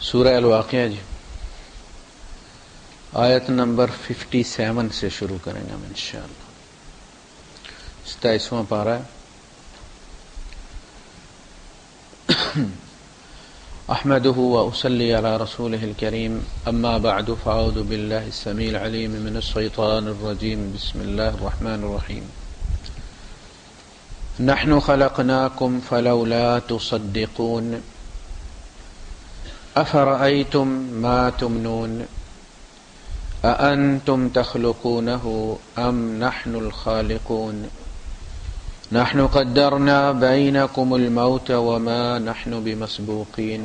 سورہ الواقعہ جی آیت نمبر 57 سے شروع کریں گے ہم انشاءاللہ. 27واں پارہ ہے. احمده واصلي على رسوله الكريم اما بعد فاعوذ بالله السميع العليم من الشيطان الرجيم. بسم الله الرحمن الرحيم. نحن خلقناكم فلولا تصدقون افرأيتم ما تمنون اانتم تخلقونه ام نحن الخالقون نحن قدرنا بينكم الموت وما نحن بمسبوقين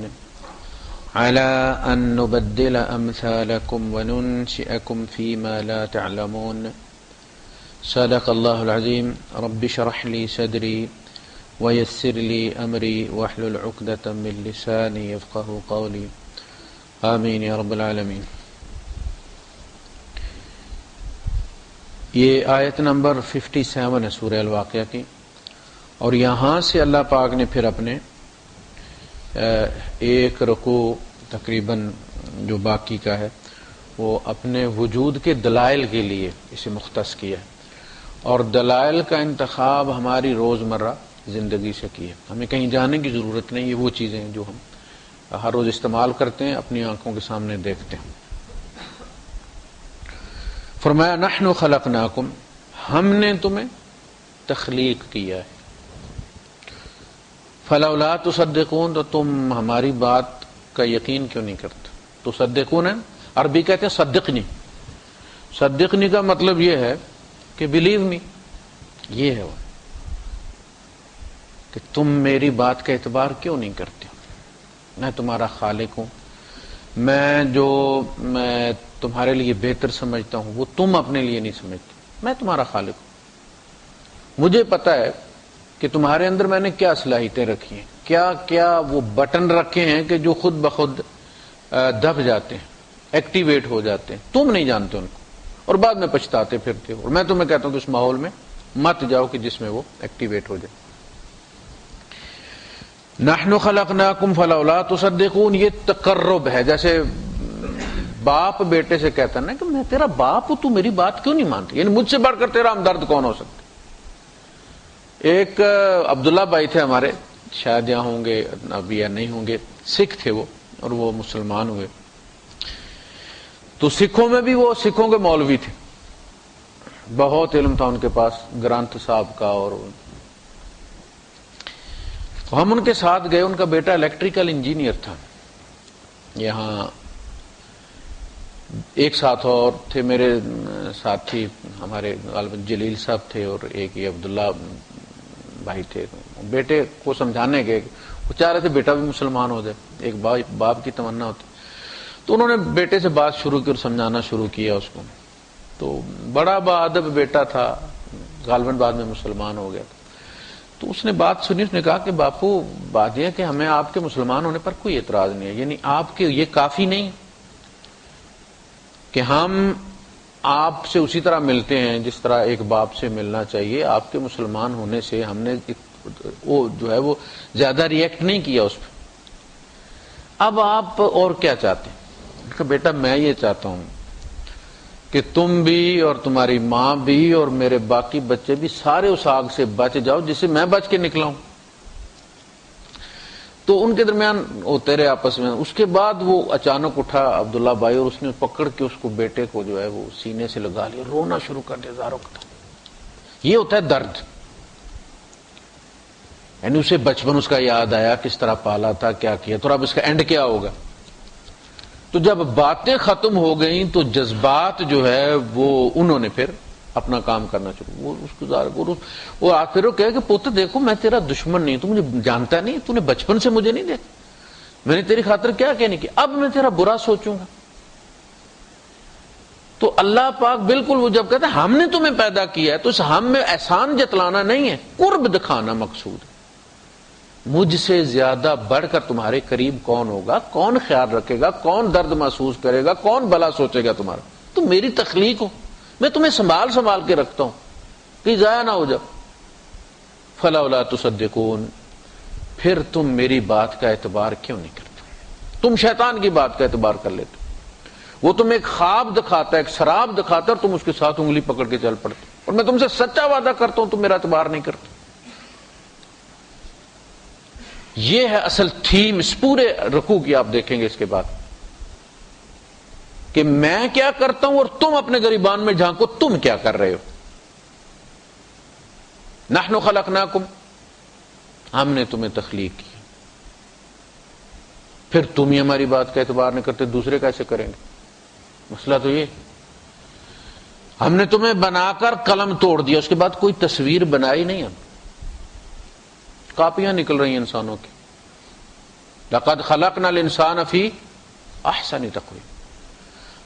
على أن نبدل أمثالكم وننشئكم فيما لا تعلمون. صدق الله العظيم. رب اشرح لي صدري ويسر لي أمري واحلل عقدة من لساني يفقهوا قولي. آمين يا رب العالمين. یہ آیت نمبر 57 ہے سورہ الواقعہ کی، اور یہاں سے اللہ پاک نے پھر اپنے ایک رکوع تقریباً جو باقی کا ہے وہ اپنے وجود کے دلائل کے لیے اسے مختص کیا ہے، اور دلائل کا انتخاب ہماری روزمرہ زندگی سے کیا ہے. ہمیں کہیں جانے کی ضرورت نہیں. یہ وہ چیزیں ہیں جو ہم ہر روز استعمال کرتے ہیں، اپنی آنکھوں کے سامنے دیکھتے ہیں. فرمایا نحن خلقناکم، ہم نے تمہیں تخلیق کیا ہے. فلولا تصدقون، تو تم ہماری بات کا یقین کیوں نہیں کرتے؟ تصدقون ہے عربی کہتے ہیں صدقنی. صدقنی کا مطلب یہ ہے کہ بلیو می. یہ ہے وہ کہ تم میری بات کا اعتبار کیوں نہیں کرتے؟ میں تمہارا خالق ہوں. میں تمہارے لیے بہتر سمجھتا ہوں وہ تم اپنے لیے نہیں سمجھتے. میں تمہارا خالق ہوں. مجھے پتا ہے کہ تمہارے اندر میں نے کیا صلاحیتیں رکھی ہیں، کیا کیا وہ بٹن رکھے ہیں کہ جو خود بخود دب جاتے ہیں، ایکٹیویٹ ہو جاتے ہیں. تم نہیں جانتے ان کو، اور بعد میں پچھتاتے پھرتے ہو. اور میں تمہیں کہتا ہوں کہ اس ماحول میں مت جاؤ کہ جس میں وہ ایکٹیویٹ ہو جائے. نحن خلقناکم فلولا تصدقون، یہ تقرب ہے. جیسے باپ بیٹے سے کہتا ہے نا کہ میں تیرا باپ ہوں، تو میری بات کیوں نہیں مانتی؟ یعنی مجھ سے بڑھ کر تیرا ہمدرد کون ہو سکتا؟ ایک عبداللہ بھائی تھے ہمارے، شاید یہاں ہوں گے ابھی یا نہیں ہوں گے، سکھ تھے وہ، اور وہ مسلمان ہوئے. تو سکھوں میں بھی وہ سکھوں کے مولوی تھے، بہت علم تھا ان کے پاس گرانتھ صاحب کا. اور ہم ان کے ساتھ گئے. ان کا بیٹا الیکٹریکل انجینئر تھا. یہاں ایک ساتھ اور تھے میرے ساتھی، ہمارے غالباً جلیل صاحب تھے، اور ایک یہ عبداللہ بھائی تھے. بیٹے کو سمجھانے گئے، وہ چاہ رہے تھے بیٹا بھی مسلمان ہو جائے، ایک باپ کی تمنا ہوتی. تو انہوں نے بیٹے سے بات شروع کی اور سمجھانا شروع کیا اس کو. تو بڑا باادب بیٹا تھا، غالباً بعد میں مسلمان ہو گیا. تو اس نے بات سنی. اس نے کہا کہ باپو بات یہ ہے کہ ہمیں آپ کے مسلمان ہونے پر کوئی اعتراض نہیں ہے، یعنی آپ کے یہ کافی نہیں کہ ہم آپ سے اسی طرح ملتے ہیں جس طرح ایک باپ سے ملنا چاہیے. آپ کے مسلمان ہونے سے ہم نے وہ جو ہے وہ زیادہ ریئیکٹ نہیں کیا اس پہ. اب آپ اور کیا چاہتے ہیں؟ کہ بیٹا میں یہ چاہتا ہوں کہ تم بھی اور تمہاری ماں بھی اور میرے باقی بچے بھی سارے اس آگ سے بچ جاؤ جس سے میں بچ کے نکلا ہوں. تو ان کے درمیان ہوتے رہے آپس میں. اس کے بعد وہ اچانک اٹھا عبداللہ بھائی، اور اس نے پکڑ کے اس کو بیٹے کو جو ہے وہ سینے سے لگا لیا، رونا شروع کر دیا زاروں کا. یہ ہوتا ہے درد. یعنی اسے بچپن اس کا یاد آیا، کس طرح پالا تھا، کیا کیا. تو اب اس کا اینڈ کیا ہوگا؟ تو جب باتیں ختم ہو گئیں تو جذبات جو ہے وہ انہوں نے پھر اپنا کام کرنا شروع. وہ اس کو وہ آخر کہے کہ پوت دیکھو میں تیرا دشمن نہیں، تو مجھے جانتا نہیں، تو نے بچپن سے مجھے نہیں دیکھا، میں نے تیری خاطر کیا کہنے کی، اب میں تیرا برا سوچوں گا. تو اللہ پاک بالکل وہ جب کہتا ہے ہم نے تمہیں پیدا کیا ہے تو اس ہم میں احسان جتلانا نہیں ہے، قرب دکھانا مقصود ہے. مجھ سے زیادہ بڑھ کر تمہارے قریب کون ہوگا، کون خیال رکھے گا، کون درد محسوس کرے گا، کون بھلا سوچے گا تمہارا؟ تم میری تخلیق ہو، میں تمہیں سنبھال کے رکھتا ہوں کہ ضائع نہ ہو جاؤ. فلولا تصدقون، پھر تم میری بات کا اعتبار کیوں نہیں کرتے؟ تم شیطان کی بات کا اعتبار کر لیتے. وہ تم ایک خواب دکھاتا ہے، ایک سراب دکھاتا ہے، اور تم اس کے ساتھ انگلی پکڑ کے چل پڑتے. اور میں تم سے سچا وعدہ کرتا ہوں تم میرا اعتبار نہیں کرتے. یہ ہے اصل تھیم اس پورے رکوع کی. آپ دیکھیں گے اس کے بعد کہ میں کیا کرتا ہوں اور تم اپنے گریبان میں جھانکو تم کیا کر رہے ہو. نحن خلقناکم، ہم نے تمہیں تخلیق کی، پھر تم ہی ہماری بات کا اعتبار نہیں کرتے، دوسرے کیسے کریں گے؟ مسئلہ تو یہ، ہم نے تمہیں بنا کر قلم توڑ دیا، اس کے بعد کوئی تصویر بنائی نہیں. ہم کاپیاں نکل رہی ہیں انسانوں کی. لقد خلقنا الانسان فی احسن تقویم،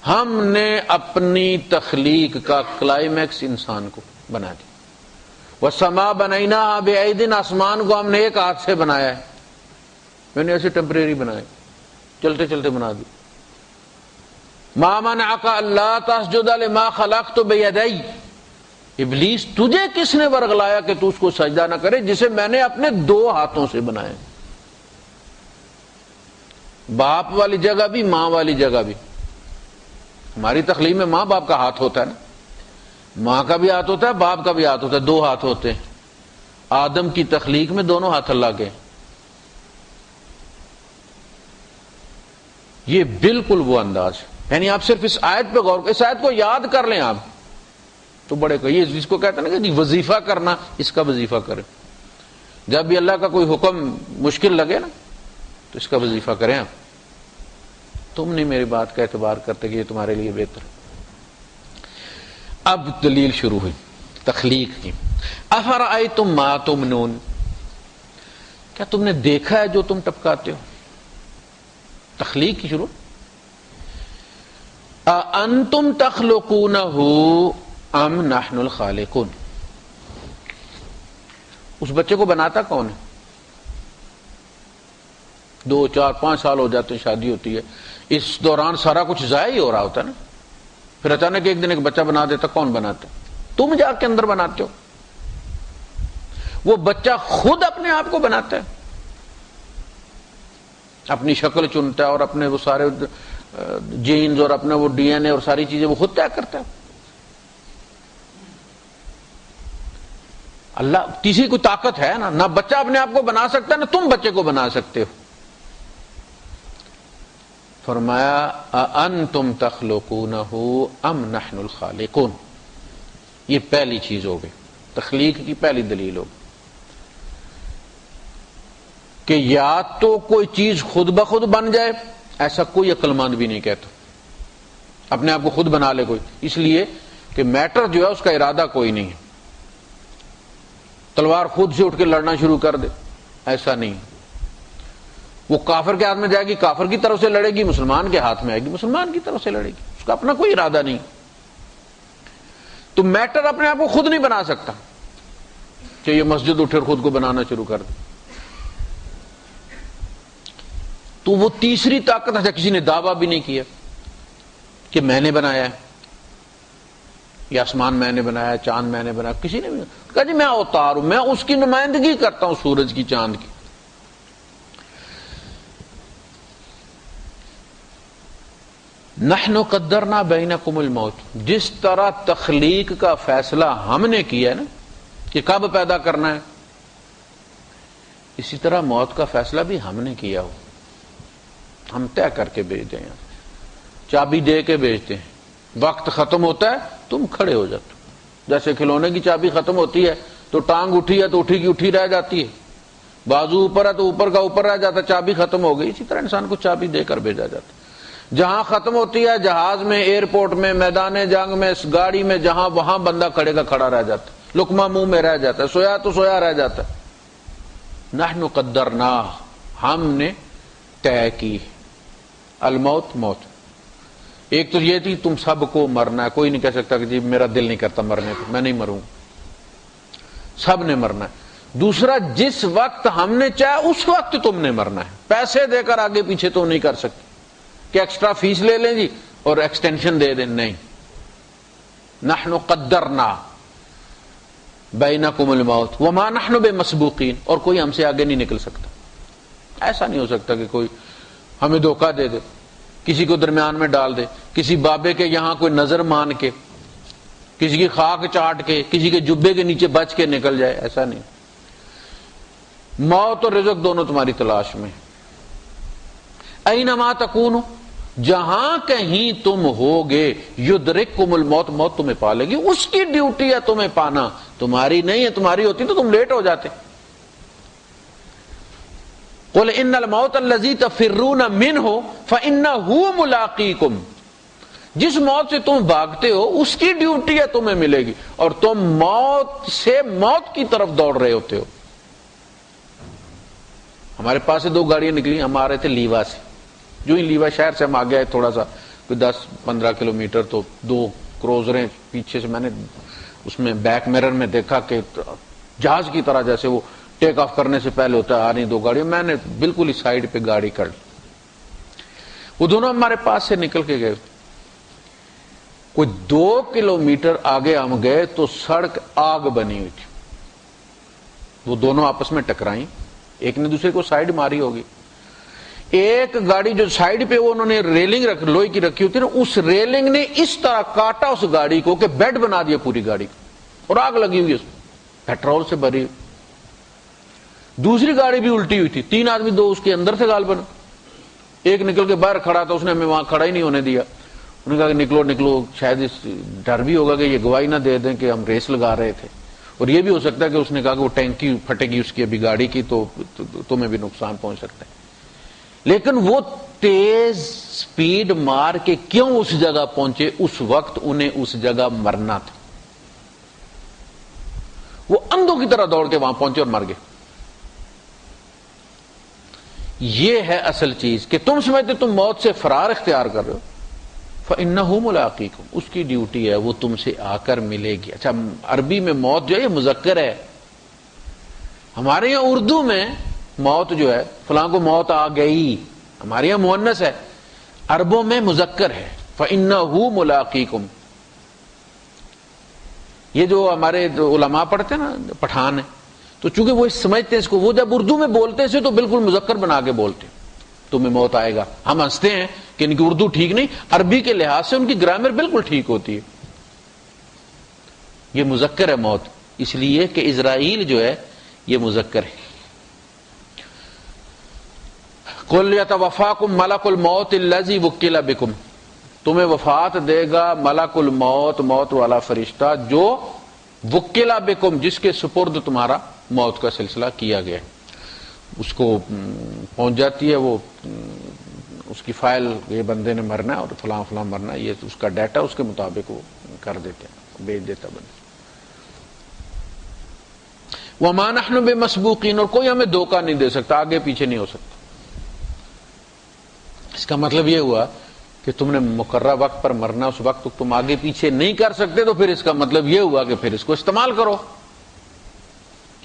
ہم نے اپنی تخلیق کا کلائمیکس انسان کو بنا دیا. والسماء بنیناها بأید، آسمان کو ہم نے ایک ہاتھ سے بنایا ہے. میں نے ایسے ٹیمپریری بنائے، چلتے چلتے بنا دی. ما منعک الا تسجد لما خلقت بیدی، ابلیس تجھے کس نے ورغلایا کہ تو اس کو سجدہ نہ کرے جسے میں نے اپنے دو ہاتھوں سے بنایا. باپ والی جگہ بھی ماں والی جگہ بھی. ہماری تخلیق میں ماں باپ کا ہاتھ ہوتا ہے نا، ماں کا بھی ہاتھ ہوتا ہے، باپ کا بھی ہاتھ ہوتا ہے، دو ہاتھ ہوتے ہیں. آدم کی تخلیق میں دونوں ہاتھ اللہ کے. یہ بالکل وہ انداز ہے. یعنی آپ صرف اس آیت پہ غور کریں، اس آیت کو یاد کر لیں آپ تو بڑے کو. یہ جس کو کہتے ہیں نا کہ وظیفہ کرنا، اس کا وظیفہ کریں. جب بھی اللہ کا کوئی حکم مشکل لگے نا تو اس کا وظیفہ کریں. آپ تم نہیں میری بات کا اعتبار کرتے کہ یہ تمہارے لیے بہتر. اب دلیل شروع ہوئی تخلیق کی. افرأیتم ما تمنون، کیا تم نے دیکھا ہے جو تم ٹپکاتے ہو؟ تخلیق کی شروع. انتم تخلقونہ ام نحن الخالقون، اس بچے کو بناتا کون ہے؟ 2 4 5 سال ہو جاتے ہیں، شادی ہوتی ہے، اس دوران سارا کچھ ضائع ہی ہو رہا ہوتا ہے نا. پھر اچانک ایک دن ایک بچہ بنا دیتا. کون بناتا؟ تم جا کے اندر بناتے ہو. وہ بچہ خود اپنے آپ کو بناتا ہے، اپنی شکل چنتا ہے اور اپنے وہ سارے جینز اور اپنا وہ ڈی این اے اور ساری چیزیں وہ خود طے کرتا ہے. اللہ کسی کو طاقت ہے نا، نہ بچہ اپنے آپ کو بنا سکتا ہے نہ تم بچے کو بنا سکتے ہو. فرمایا انتم تخلقونہ ام نحن الخالقون. یہ پہلی چیز ہو گئی، تخلیق کی پہلی دلیل ہوگی کہ یا تو کوئی چیز خود بخود بن جائے، ایسا کوئی عقل مند بھی نہیں کہتا اپنے آپ کو خود بنا لے کوئی، اس لیے کہ میٹر جو ہے اس کا ارادہ کوئی نہیں ہے. تلوار خود سے اٹھ کے لڑنا شروع کر دے، ایسا نہیں. وہ کافر کے ہاتھ میں جائے گی کافر کی طرف سے لڑے گی، مسلمان کے ہاتھ میں آئے گی مسلمان کی طرف سے لڑے گی، اس کا اپنا کوئی ارادہ نہیں. تو میٹر اپنے آپ کو خود نہیں بنا سکتا کہ یہ مسجد اٹھے اور خود کو بنانا شروع کر دے. تو وہ تیسری طاقت ہے. کسی نے دعویٰ بھی نہیں کیا کہ میں نے بنایا ہے، یہ آسمان میں نے بنایا، چاند میں نے بنایا، کسی نے بھی کہا جی میں اوتار ہوں، میں اس کی نمائندگی کرتا ہوں، سورج کی چاند کی. نحن قدرنا بینکم الموت، جس طرح تخلیق کا فیصلہ ہم نے کیا ہے نا کہ کب پیدا کرنا ہے، اسی طرح موت کا فیصلہ بھی ہم نے کیا ہو. ہم طے کر کے بھیج دیں، چابی دے کے بھیجتے ہیں. وقت ختم ہوتا ہے تم کھڑے ہو جاتے ہو. جیسے کھلونے کی چابی ختم ہوتی ہے تو ٹانگ اٹھی ہے تو اٹھی کی اٹھی رہ جاتی ہے، بازو اوپر ہے تو اوپر کا اوپر رہ جاتا ہے، چابی ختم ہو گئی. اسی طرح انسان کو چابی دے کر بھیجا جاتا ہے. جہاں ختم ہوتی ہے، جہاز میں، ایئرپورٹ میں، میدان جنگ میں، گاڑی میں، جہاں وہاں بندہ کھڑے کا کھڑا رہ جاتا ہے، لقمہ منہ میں رہ جاتا ہے، سویا تو سویا رہ جاتا ہے. نحن قدرنا، ہم نے طے کی الموت، موت. ایک تو یہ تھی تم سب کو مرنا ہے، کوئی نہیں کہہ سکتا کہ جی میرا دل نہیں کرتا مرنے کو، میں نہیں مروں، سب نے مرنا ہے. دوسرا جس وقت ہم نے چاہے اس وقت تم نے مرنا ہے. پیسے دے کر آگے پیچھے تو نہیں کر سکتے کہ ایکسٹرا فیس لے لیں جی اور ایکسٹینشن دے دیں، نہیں. نحن قدرنا بینکم الموت وما نحن بمسبوقین، اور کوئی ہم سے آگے نہیں نکل سکتا. ایسا نہیں ہو سکتا کہ کوئی ہمیں دھوکہ دے دے، کسی کو درمیان میں ڈال دے، کسی بابے کے یہاں کوئی نظر مان کے، کسی کی خاک چاٹ کے، کسی کے جبے کے نیچے بچ کے نکل جائے، ایسا نہیں۔ موت اور رزق دونوں تمہاری تلاش میں۔ اینما تکونوا، جہاں کہیں تم ہوگے، یدرککم الموت، موت تمہیں پا لے گی، اس کی ڈیوٹی ہے تمہیں پانا، تمہاری نہیں ہے، تمہاری ہوتی تو تم لیٹ ہو جاتے۔ قل ان الموت الذی تفرون منہ فانہ ملاقیکم، جس موت سے تم بھاگتے ہو اس کی ڈیوٹی ہے تمہیں ملے گی، اور تم موت سے موت کی طرف دوڑ رہے ہوتے ہو۔ ہمارے پاس سے 2 گاڑیاں نکلی، ہم آ رہے تھے لیوا سے، جو ہی لیوا شہر سے ہم آگے آئے تھوڑا سا کوئی 10-15 کلومیٹر، تو 2 کروزریں پیچھے سے، میں نے اس میں بیک میرر میں دیکھا کہ جہاز کی طرح جیسے وہ ٹیک آف کرنے سے پہلے ہوتا ہے، آ رہی 2 گاڑیاں، میں نے بالکل ہی سائڈ پہ گاڑی کر لی، وہ دونوں ہمارے پاس سے نکل کے گئے۔ کوئی 2 کلومیٹر آگے ہم گئے تو سڑک آگ بنی ہوئی تھی، وہ دونوں آپس میں ٹکرائیں، ایک نے دوسرے کو سائڈ ماری ہوگی۔ ایک گاڑی جو سائڈ پہ وہ انہوں نے ریلنگ لوہے کی رکھی ہوتی ہے نا، اس ریلنگ نے اس طرح کاٹا اس گاڑی کو کہ بیڈ بنا دیا پوری گاڑی کو، اور آگ لگی ہوئی اس پیٹرول سے بھری۔ دوسری گاڑی بھی الٹی ہوئی تھی، 3 آدمی، 2 اس کے اندر سے غالباً، ایک نکل کے باہر کھڑا تھا، اس نے ہمیں وہاں کھڑا ہی نہیں ہونے دیا، انہوں نے کہا کہ نکلو نکلو، شاید اس ڈر بھی ہوگا کہ یہ گواہی نہ دے دیں کہ ہم ریس لگا رہے تھے، اور یہ بھی ہو سکتا ہے کہ اس نے کہا کہ وہ ٹینکی پھٹے گی اس کی ابھی گاڑی کی، تو تمہیں بھی نقصان پہنچ سکتا ہے۔ لیکن وہ تیز سپیڈ مار کے کیوں اس جگہ پہنچے؟ اس وقت انہیں اس جگہ مرنا تھا، وہ اندھوں کی طرح دوڑ کے وہاں پہنچے اور مر گئے۔ یہ ہے اصل چیز کہ تم سمجھتے تم موت سے فرار اختیار کر رہے ہو، فَإِنَّهُ مُلَاقِيكُمْ، اس کی ڈیوٹی ہے، وہ تم سے آ کر ملے گی۔ اچھا، عربی میں موت جو ہے یہ مذکر ہے، ہمارے یہاں اردو میں موت جو ہے فلاں کو موت آ گئی، ہمارے یہاں مؤنث ہے، عربوں میں مذکر ہے، فَإِنَّهُ مُلَاقِيكُمْ۔ یہ جو ہمارے علماء پڑھتے ہیں نا، پٹھان ہیں، تو چونکہ وہ سمجھتے ہیں اس کو، وہ جب اردو میں بولتے ہیں تو بالکل مذکر بنا کے بولتے ہیں، تمہیں موت آئے گا۔ ہم ہنستے ہیں کہ ان کی اردو ٹھیک نہیں، عربی کے لحاظ سے ان کی گرامر بالکل ٹھیک ہوتی ہے۔ یہ مذکر ہے موت، اس لیے کہ اسرائیل جو ہے یہ مذکر ہے۔ قُلْ يَتَوَفَّاكُمْ مَلَكُ الْمَوْتِ الَّذِي وُكِّلَ بِكُمْ، تمہیں وفات دے گا ملک الموت، موت والا فرشتہ، جو وکل بکم، جس کے سپرد تمہارا موت کا سلسلہ کیا گیا، اس کو پہنچ جاتی ہے وہ اس کی فائل، یہ بندے نے مرنا ہے اور فلاں فلاں مرنا ہے، یہ اس کا ڈیٹا اس کے مطابق وہ کر دیتے ہیں، بھیج دیتا بندہ۔ وَمَا نَحْنُ بِمَسْبُوقِينَ، اور کوئی ہمیں دھوکہ نہیں دے سکتا، آگے پیچھے نہیں ہو سکتا۔ اس کا مطلب یہ ہوا کہ تم نے مقررہ وقت پر مرنا، اس وقت تم آگے پیچھے نہیں کر سکتے، تو پھر اس کا مطلب یہ ہوا کہ پھر اس کو استعمال کرو۔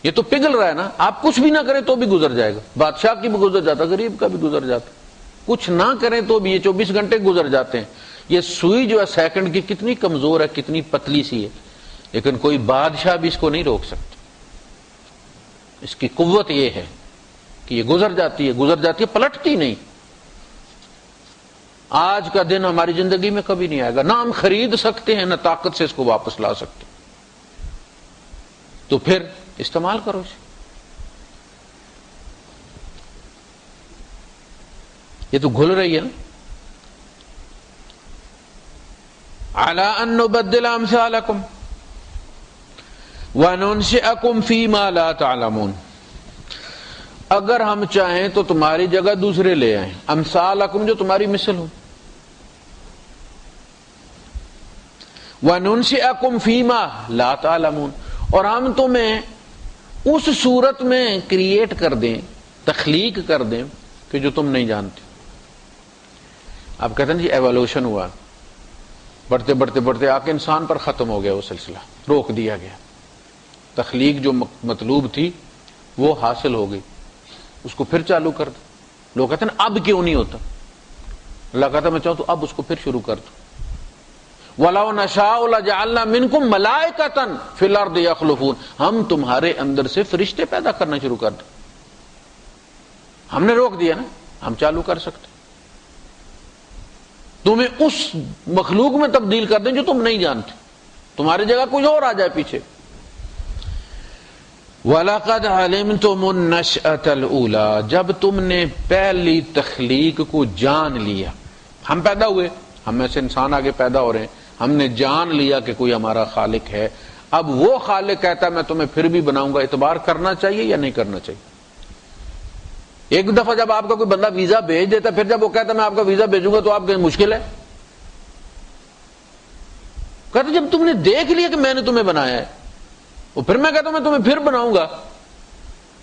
یہ تو پگھل رہا ہے نا، آپ کچھ بھی نہ کریں تو بھی گزر جائے گا، بادشاہ کی بھی گزر جاتا، غریب کا بھی گزر جاتا، کچھ نہ کریں تو بھی یہ 24 گھنٹے گزر جاتے ہیں۔ یہ سوئی جو ہے سیکنڈ کی کتنی کمزور ہے، کتنی پتلی سی ہے، لیکن کوئی بادشاہ بھی اس کو نہیں روک سکتا۔ اس کی قوت یہ ہے کہ یہ گزر جاتی ہے، پلٹتی نہیں۔ آج کا دن ہماری زندگی میں کبھی نہیں آئے گا، نہ ہم خرید سکتے ہیں، نہ طاقت سے اس کو واپس لا سکتے، تو پھر استعمال کرو اسے۔ یہ تو گھل رہی ہے نا۔ عَلَىٰ أَن نُبَدِّلَ أَمْثَالَكُمْ وَنُنشِئَكُمْ فِي مَا لَا تَعْلَمُونَ، اگر ہم چاہیں تو تمہاری جگہ دوسرے لے آئیں، امثالکم جو تمہاری مثل ہو، وَنُنشِئَكُمْ فِي مَا لَا تَعْلَمُونَ، اور ہم تمہیں اس صورت میں کریٹ کر دیں، تخلیق کر دیں کہ جو تم نہیں جانتے۔ آپ کہتے ہیں جی ایوولوشن ہوا، بڑھتے بڑھتے بڑھتے آ کے انسان پر ختم ہو گیا، وہ سلسلہ روک دیا گیا، تخلیق جو مطلوب تھی وہ حاصل ہو گئی، اس کو پھر چالو کر دو۔ لوگ کہتے ہیں اب کیوں نہیں ہوتا؟ اللہ کہتا میں چاہوں تو اب اس کو پھر شروع کر دو۔ وَلَوْ نَشَاءُ لَجَعَلْنَا مِنْكُمْ مَلَائِكَةً فِي الْأَرْضِ يَخْلُفُونَ، ہم تمہارے اندر سے فرشتے پیدا کرنا شروع کر دیں۔ ہم نے روک دیا نا، ہم چالو کر سکتے۔ تمہیں اس مخلوق میں تبدیل کر دیں جو تم نہیں جانتے، تمہاری جگہ کوئی اور آ جائے پیچھے. وَلَقَدْ عَلِمْتُمُ النَّشْأَةَ الْأُولَىٰ، جب تم نے پہلی تخلیق کو جان لیا. ہم پیدا ہوئے، ہم میں سے انسان آگے پیدا ہو رہے ہیں، ہم نے جان لیا کہ کوئی ہمارا خالق ہے. اب وہ خالق کہتا ہے میں تمہیں پھر بھی بناؤں گا، اعتبار کرنا چاہیے یا نہیں کرنا چاہیے؟ ایک دفعہ جب آپ کا کوئی بندہ ویزا بھیج دیتا ہے، پھر جب وہ کہتا ہے میں آپ کا ویزا بھیجوں گا تو آپ کے مشکل ہے. کہتے جب تم نے دیکھ لیا کہ میں نے تمہیں بنایا ہے، اور پھر میں کہتا ہوں میں تمہیں پھر بناؤں گا،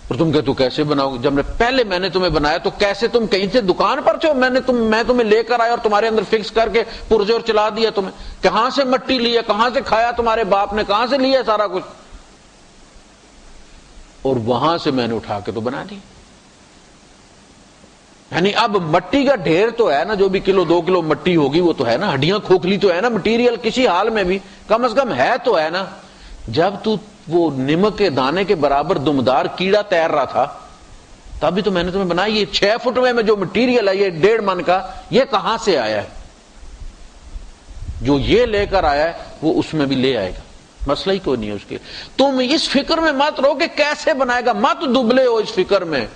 اور تم کہتے ہو کیسے بناؤ گے؟ جب پہلے میں نے تمہیں بنایا تو کیسے؟ تم کہیں سے دکان پر تھے، میں تمہیں لے کر آیا اور تمہارے اندر فکس کر کے پرزے اور چلا دیا تمہیں. کہاں سے مٹی لی ہے، کہاں سے کھایا تمہارے باپ نے، کہاں سے لیا سارا کچھ، اور وہاں سے میں نے اٹھا کے تو بنا دی. یعنی اب مٹی کا ڈھیر تو ہے نا، جو بھی کلو 2 کلو مٹی ہوگی وہ تو ہے نا، ہڈیاں کھوکھلی تو ہے نا، مٹیریل کسی حال میں بھی کم از کم ہے تو ہے نا. جب تو وہ نمک کے دانے کے برابر دمدار کیڑا تیر رہا تھا تبھی تو میں نے تمہیں بنایا. یہ 6 فٹ میں جو مٹیریل ہے، یہ 1.5 من کا، یہ کہاں سے آیا ہے؟ جو یہ لے کر آیا ہے وہ اس میں بھی لے آئے گا، مسئلہ ہی کوئی نہیں ہے اس کے. تم اس فکر میں مت رہو کہ کیسے بنائے گا، مت دبلے ہو اس فکر میں.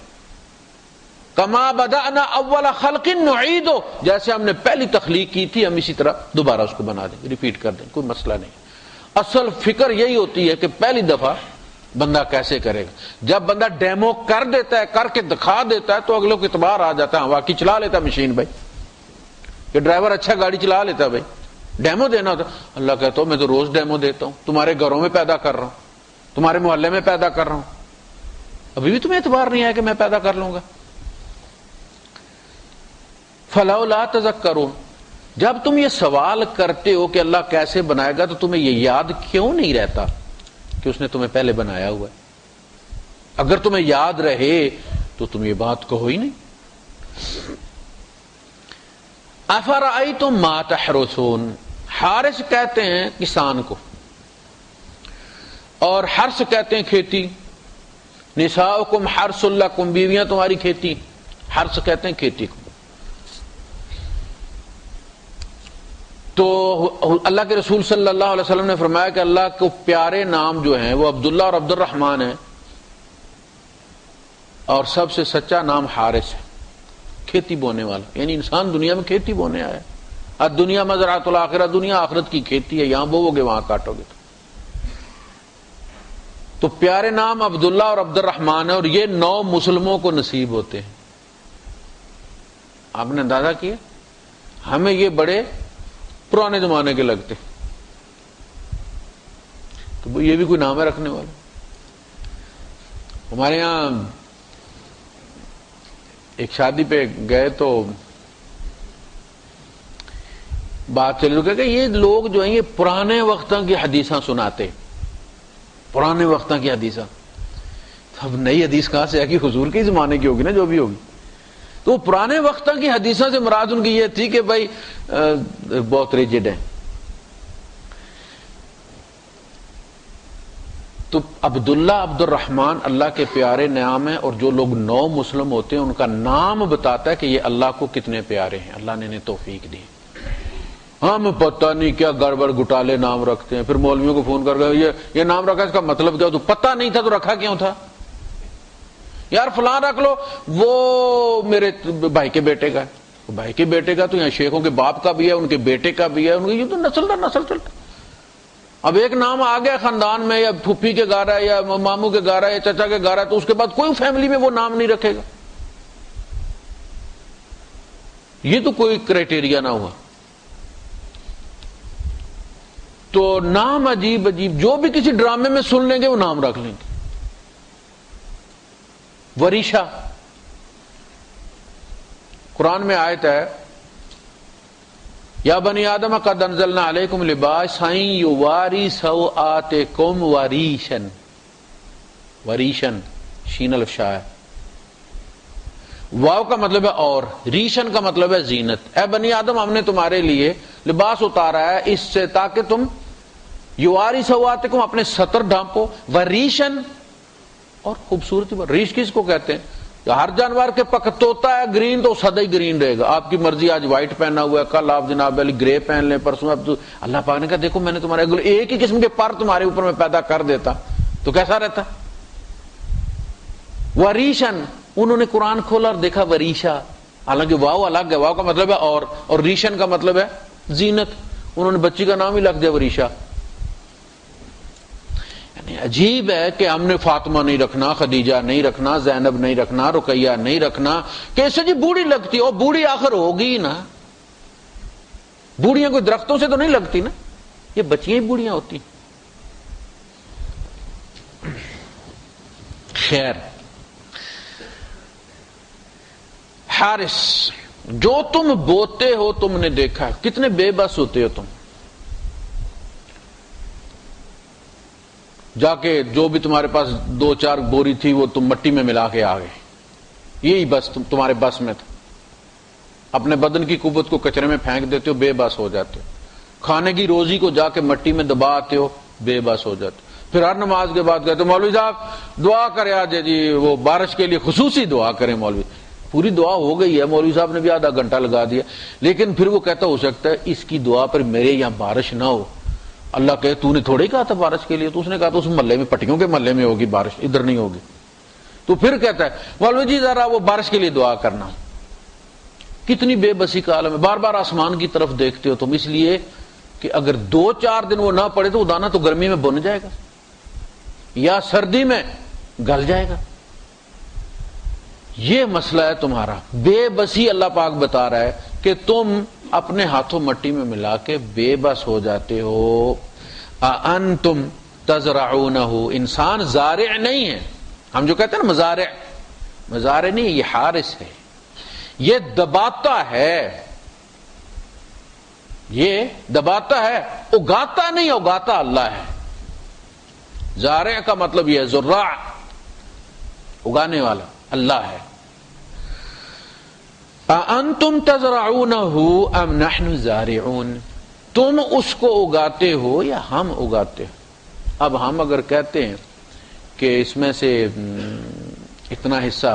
کما بدأنا اول خلق نعید، جیسے ہم نے پہلی تخلیق کی تھی ہم اسی طرح دوبارہ اس کو بنا دیں، ریپیٹ کر دیں، کوئی مسئلہ نہیں. اصل فکر یہی ہوتی ہے کہ پہلی دفعہ بندہ کیسے کرے گا. جب بندہ ڈیمو کر دیتا ہے، کر کے دکھا دیتا ہے تو اگلوں کو اعتبار آ جاتا ہے، واقعی چلا لیتا ہے مشین بھائی، کہ ڈرائیور اچھا گاڑی چلا لیتا ہے بھائی. ڈیمو دینا ہوتا. اللہ کہتا ہوں میں تو روز ڈیمو دیتا ہوں، تمہارے گھروں میں پیدا کر رہا ہوں، تمہارے محلے میں پیدا کر رہا ہوں، ابھی بھی تمہیں اعتبار نہیں آیا کہ میں پیدا کر لوں گا. فلولا تذکرون، جب تم یہ سوال کرتے ہو کہ اللہ کیسے بنائے گا تو تمہیں یہ یاد کیوں نہیں رہتا کہ اس نے تمہیں پہلے بنایا ہوا ہے؟ اگر تمہیں یاد رہے تو تم یہ بات کہو ہی نہیں. افرأیتم ما تحرثون، حارث کہتے ہیں کسان کو، اور حرث کہتے ہیں کھیتی. نساؤکم حرث لکم، بیویاں تمہاری کھیتی. حرث کہتے ہیں کھیتی کو. تو اللہ کے رسول صلی اللہ علیہ وسلم نے فرمایا کہ اللہ کو پیارے نام جو ہیں وہ عبداللہ اور عبد الرحمن ہیں، اور سب سے سچا نام حارث ہے، کھیتی بونے والا. یعنی انسان دنیا میں کھیتی بونے آیا ہے. الدنیا مزرعۃ الآخرہ، دنیا آخرت کی کھیتی ہے، یہاں بوو گے وہاں کاٹو گے. تو پیارے نام عبداللہ اور عبد الرحمن ہے، اور یہ 9 مسلموں کو نصیب ہوتے ہیں. آپ نے اندازہ کیا؟ ہمیں یہ بڑے پرانے زمانے کے لگتے تو یہ بھی کوئی نام ہے رکھنے والا. ہمارے یہاں ایک شادی پہ گئے تو بات چلی کہ یہ لوگ جو ہیں یہ پرانے وقتوں کی حدیثاں سناتے، پرانے وقتوں کی حدیثاں. اب نئی حدیث کہاں سے ہے کہ حضور کے زمانے کی ہوگی نا جو بھی ہوگی. تو پرانے وقتوں کی حدیثوں سے مراد ان کی یہ تھی کہ بھائی بہت ریجڈ ہیں. تو عبداللہ عبد الرحمن اللہ کے پیارے نام ہے، اور جو لوگ 9 مسلم ہوتے ہیں ان کا نام بتاتا ہے کہ یہ اللہ کو کتنے پیارے ہیں، اللہ نے انہیں توفیق دی. ہم پتہ نہیں کیا گڑبڑ گٹالے نام رکھتے ہیں، پھر مولویوں کو فون کر کے یہ نام رکھا، اس کا مطلب کیا؟ تو پتہ نہیں تھا تو رکھا کیوں تھا؟ یار فلاں رکھ لو، وہ میرے بھائی کے بیٹے کا ہے. بھائی کے بیٹے کا تو یہاں شیخوں کے باپ کا بھی ہے، ان کے بیٹے کا بھی ہے، ان کی یہ تو نسل در نسل چلتا. اب ایک نام آ گیا خاندان میں، یا پھوپھی کے گھر ہے، یا ماموں کے گھر ہے، یا چچا کے گھر ہے، تو اس کے بعد کوئی فیملی میں وہ نام نہیں رکھے گا. یہ تو کوئی کرائٹیریا نہ ہوا. تو نام عجیب عجیب جو بھی کسی ڈرامے میں سن لیں گے وہ نام رکھ لیں گے. وریشا، قرآن میں آیت ہے یا بنی آدم قد انزلنا علیکم لباسا یواری سوآتکم وریشن. وریشن شین الف شاہ ہے. واو کا مطلب ہے اور، ریشن کا مطلب ہے زینت. اے بنی آدم ہم نے تمہارے لیے لباس اتارا ہے اس سے تاکہ تم یواری سوآتکم اپنے ستر ڈھانپو، وریشن اور خوبصورتی. ریش کس کو کہتے ہیں؟ ہر جانور کے طوطا ہے گرین تو سدا ہی گرین رہے گا. آپ کی مرضی آج وائٹ پہنا ہوا ہے, کل آپ جناب علی گرے پہن لیں, پرسوں اب تو اللہ پاک نے کہا دیکھو میں نے تمہارے ایک ہی قسم کے پر تمہارے اوپر میں پیدا کر دیتا تو کیسا رہتا. وریشن, انہوں نے قرآن کھولا اور دیکھا وریشا, حالانکہ واو الگ ہے, واو کا مطلب ہے اور ریشن کا مطلب ہے زینت. انہوں نے بچی کا نام ہی لگ دیا وریشا. یعنی عجیب ہے کہ ہم نے فاطمہ نہیں رکھنا, خدیجہ نہیں رکھنا, زینب نہیں رکھنا, رقیہ نہیں رکھنا, کیسے جی بوڑھی لگتی ہے, بوڑھی آخر ہوگی نا. بوڑھیاں کوئی درختوں سے تو نہیں لگتی نا, یہ بچیاں ہی بوڑھیاں ہوتی. خیر, حارث, جو تم بوتے ہو تم نے دیکھا, کتنے بے بس ہوتے ہو تم. جا کے جو بھی تمہارے پاس 2-4 بوری تھی وہ تم مٹی میں ملا کے آ گئے, یہی بس تمہارے بس میں تھا. اپنے بدن کی قوت کو کچرے میں پھینک دیتے ہو, بے بس ہو جاتے ہو. کھانے کی روزی کو جا کے مٹی میں دبا آتے ہو, بے بس ہو جاتے ہو. پھر ہر نماز کے بعد کہتے مولوی صاحب دعا کرے آج جی, وہ بارش کے لیے خصوصی دعا کریں مولوی. پوری دعا ہو گئی ہے, مولوی صاحب نے بھی آدھا گھنٹہ لگا دیا, لیکن پھر وہ کہتا ہو سکتا ہے اس کی دعا پر میرے یہاں بارش نہ ہو. اللہ کہے تو نے تھوڑے ہی کہا تھا بارش کے لیے, تو اس نے کہا تو اس محلے میں, پٹیوں کے محلے میں ہوگی بارش, ادھر نہیں ہوگی. تو پھر کہتا ہے مولوی جی ذرا وہ بارش کے لیے دعا کرنا. کتنی بے بسی کا عالم ہے. بار بار آسمان کی طرف دیکھتے ہو تم, اس لیے کہ اگر 2-4 دن وہ نہ پڑے تو وہ دانہ تو گرمی میں بن جائے گا یا سردی میں گل جائے گا. یہ مسئلہ ہے تمہارا, بے بسی. اللہ پاک بتا رہا ہے کہ تم اپنے ہاتھوں مٹی میں ملا کے بے بس ہو جاتے ہو. انتم تزرعونہ, انسان زارع نہیں ہے. ہم جو کہتے ہیں نا مزارع, مزارع نہیں, یہ حارث ہے, یہ دباتا ہے, یہ دباتا ہے, اگاتا نہیں, اگاتا اللہ ہے. زارع کا مطلب یہ ہے زراع, اگانے والا اللہ ہے. انتم تزرعونہ ام نحن زارعون, تم اس کو اگاتے ہو یا ہم اگاتے ہیں. اب ہم اگر کہتے ہیں کہ اس میں سے اتنا حصہ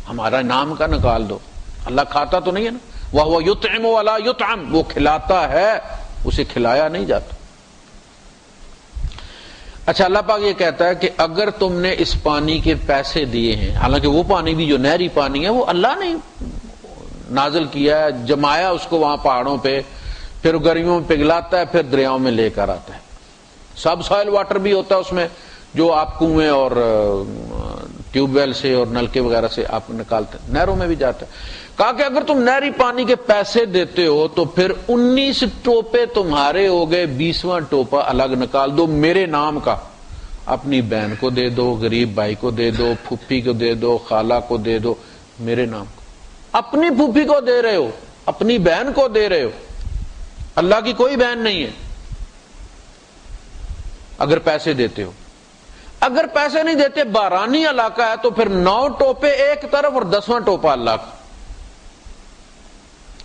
ہمارا نام کا نکال دو, اللہ کھاتا تو نہیں ہے نا, وَهُوَ يُطْعِمُ وَلَا يُطْعَمُ, وہ کھلاتا ہے اسے کھلایا نہیں جاتا. اچھا, اللہ پاک یہ کہتا ہے کہ اگر تم نے اس پانی کے پیسے دیے ہیں, حالانکہ وہ پانی بھی جو نہری پانی ہے وہ اللہ نے نازل کیا ہے, جمایا اس کو وہاں پہاڑوں پہ, پھر گرمیوں میں پگھلاتا ہے, پھر دریاؤں میں لے کر آتا ہے. سب سوائل واٹر بھی ہوتا ہے اس میں, جو آپ کنویں اور ٹیوب ویل سے اور نلکے وغیرہ سے آپ نکالتے ہیں, نہروں میں بھی جاتا ہے. کہا کہ اگر تم نہری پانی کے پیسے دیتے ہو تو پھر 19 ٹوپے تمہارے ہو گئے, 20واں ٹوپا الگ نکال دو میرے نام کا, اپنی بہن کو دے دو, غریب بھائی کو دے دو, پھوپھی کو دے دو, خالہ کو دے دو, میرے نام کو. اپنی پھوپھی کو دے رہے ہو, اپنی بہن کو دے رہے ہو, اللہ کی کوئی بہن نہیں ہے اگر پیسے دیتے ہو. اگر پیسے نہیں دیتے, بارانی علاقہ ہے, تو پھر 9 ٹوپے ایک طرف اور 10واں ٹوپا اللہ کا.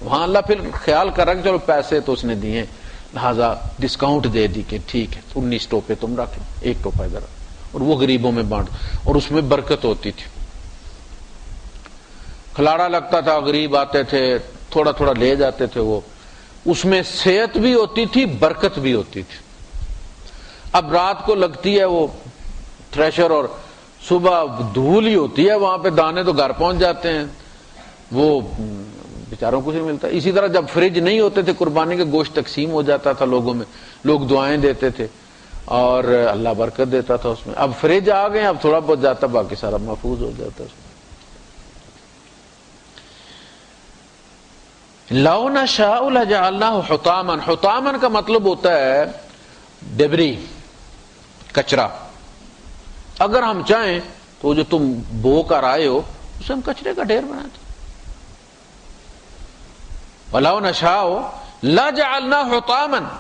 وہاں اللہ پھر خیال کر رہا کہ چلو پیسے تو اس نے دیے, لہذا ڈسکاؤنٹ دے دی کہ ٹھیک ہے 19 ٹوپے تم رکھ لو, ایک ٹوپا ادھر, اور وہ غریبوں میں بانٹ. اور اس میں برکت ہوتی تھی, کھلاڑا لگتا تھا, غریب آتے تھے, تھوڑا تھوڑا لے جاتے تھے, وہ اس میں صحت بھی ہوتی تھی, برکت بھی ہوتی تھی. اب رات کو لگتی ہے وہ تھریشر اور صبح دھول ہی ہوتی ہے وہاں پہ, دانے تو گھر پہنچ جاتے ہیں, وہ بیچاروں کو نہیں ملتا. اسی طرح جب فریج نہیں ہوتے تھے, قربانی کا گوشت تقسیم ہو جاتا تھا لوگوں میں, لوگ دعائیں دیتے تھے اور اللہ برکت دیتا تھا اس میں. اب فریج آ گئے, اب تھوڑا بہت جاتا, باقی سارا محفوظ ہو جاتا. لَوْ نَشَاءُ لَجَعَلْنَاهُ حُطَامًا, حُطَامًا کا مطلب ہوتا ہے ڈبری, کچرا. اگر ہم چاہیں تو جو تم بو کر آئے ہو اسے ہم کچرے کا ڈھیر بنا دیں. وَلَوْ نَشَاءُ لَجَعَلْنَاهُ حُطَامًا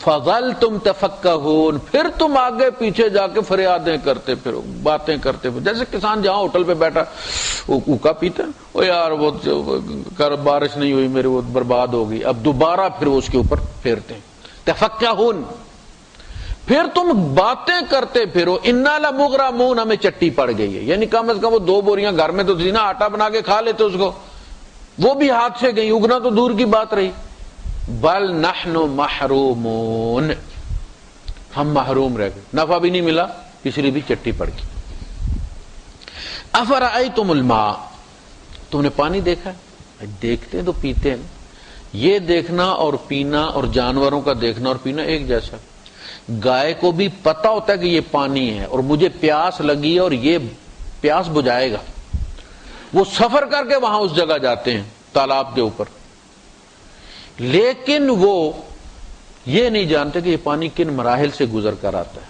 فَظَلْتُمْ تَفَكَّهُونَ, پھر تم آگے پیچھے جا کے فریادیں کرتے پھرو, باتیں کرتے پھرو. جیسے کسان جہاں ہوٹل پہ بیٹھا وہ کوکا پیتا ہے, او یار وہ بارش نہیں ہوئی میرے, وہ برباد ہو گئی, اب دوبارہ پھر اس کے اوپر پھیرتے ہیں. تفکہون, پھر تم باتیں کرتے پھرو انا لمغرمون، ہمیں چٹی پڑ گئی ہے. یعنی کم از کم وہ 2 بوریاں گھر میں تو تھی نا، آٹا بنا کے کھا لیتے اس کو، وہ بھی ہاتھ سے گئی، اگنا تو دور کی بات رہی. بل نحن محرومون، ہم محروم رہ گئے، نفع بھی نہیں ملا، تیسری بھی چٹی پڑ گئی. افرأیتم الماء، تم نے پانی دیکھا ہے؟ دیکھتے ہیں تو پیتے ہیں. یہ دیکھنا اور پینا اور جانوروں کا دیکھنا اور پینا ایک جیسا. گائے کو بھی پتا ہوتا ہے کہ یہ پانی ہے اور مجھے پیاس لگی ہے اور یہ پیاس بجھائے گا، وہ سفر کر کے وہاں اس جگہ جاتے ہیں تالاب کے اوپر، لیکن وہ یہ نہیں جانتے کہ یہ پانی کن مراحل سے گزر کر آتا ہے،